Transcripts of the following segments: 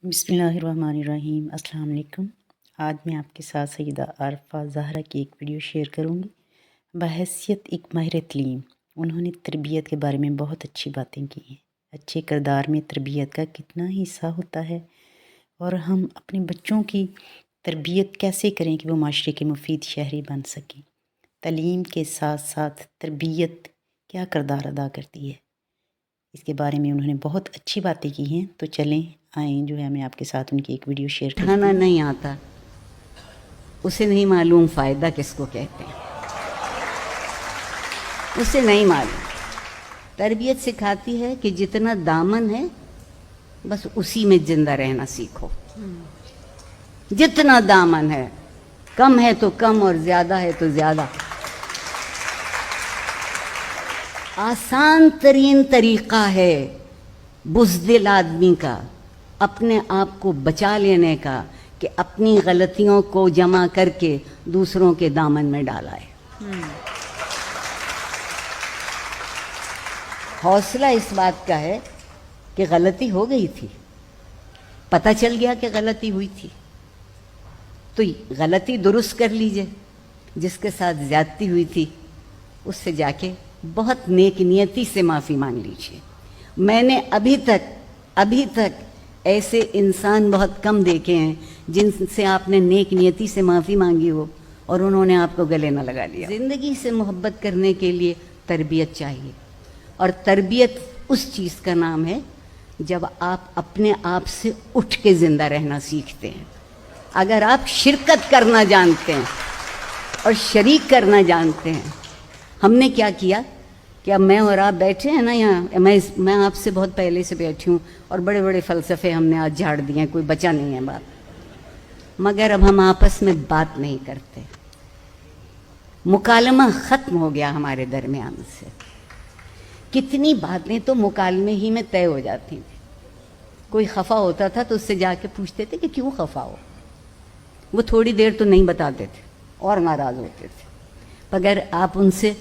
बिस्मिल्लाहिर्रहमानिर्रहीम। अस्सलाम वालेकुम। आज मैं आपके साथ सैयदा आरफा ज़हरा की एक वीडियो शेयर करूँगी। बहैसियत एक माहिर तलीम उन्होंने तरबियत के बारे में बहुत अच्छी बातें की हैं। अच्छे किरदार में तरबियत का कितना हिस्सा होता है और हम अपने बच्चों की तरबियत कैसे करें कि वो माशरे के मुफीद शहरी बन सकें। तलीम के साथ साथ तरबियत क्या किरदार अदा करती है, इसके बारे में उन्होंने बहुत अच्छी बातें की हैं। तो चलें आएँ जो है मैं आपके साथ उनकी एक वीडियो शेयर करती हूँ। खाना नहीं आता उसे नहीं मालूम फ़ायदा किसको कहते हैं, उसे नहीं मालूम। तरबियत सिखाती है कि जितना दामन है बस उसी में जिंदा रहना सीखो। जितना दामन है, कम है तो कम और ज़्यादा है तो ज़्यादा। आसान तरीन तरीक़ा है बुज़दिल आदमी का अपने आप को बचा लेने का कि अपनी गलतियों को जमा करके दूसरों के दामन में डाला है। हौसला इस बात का है कि गलती हो गई थी, पता चल गया कि गलती हुई थी, तो गलती दुरुस्त कर लीजिए। जिसके साथ ज़्यादती हुई थी उससे जाके बहुत नेक नियति से माफ़ी मांग लीजिए। मैंने अभी तक ऐसे इंसान बहुत कम देखे हैं जिनसे आपने नेक नियति से माफ़ी मांगी हो और उन्होंने आपको गले न लगा लिया। ज़िंदगी से मोहब्बत करने के लिए तरबियत चाहिए, और तरबियत उस चीज़ का नाम है जब आप अपने आप से उठ के ज़िंदा रहना सीखते हैं। अगर आप शिरकत करना जानते हैं और शरीक करना जानते हैं, हमने क्या किया कि अब मैं और आप बैठे हैं ना यहाँ, मैं आपसे बहुत पहले से बैठी हूँ और बड़े बड़े फ़लसफ़े हमने आज झाड़ दिए हैं, कोई बचा नहीं है बात, मगर अब हम आपस में बात नहीं करते। मुकालमा ख़त्म हो गया हमारे दरमियान से। कितनी बातें तो मुकालमे ही में तय हो जाती थी। कोई खफा होता था तो उससे जाके पूछते थे कि क्यों खफा हो, वो थोड़ी देर तो नहीं बताते थे और नाराज़ होते थे, मगर आप उनसे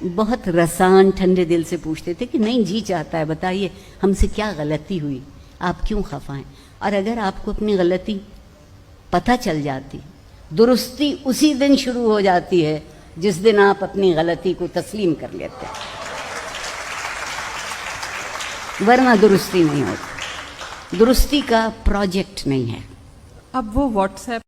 बहुत रसान ठंडे दिल से पूछते थे कि नहीं जी चाहता है, बताइए हमसे क्या गलती हुई, आप क्यों खफा हैं। और अगर आपको अपनी गलती पता चल जाती, दुरुस्ती उसी दिन शुरू हो जाती है जिस दिन आप अपनी गलती को तस्लीम कर लेते हैं, वरना दुरुस्ती नहीं होती। दुरुस्ती का प्रोजेक्ट नहीं है। अब वो व्हाट्सएप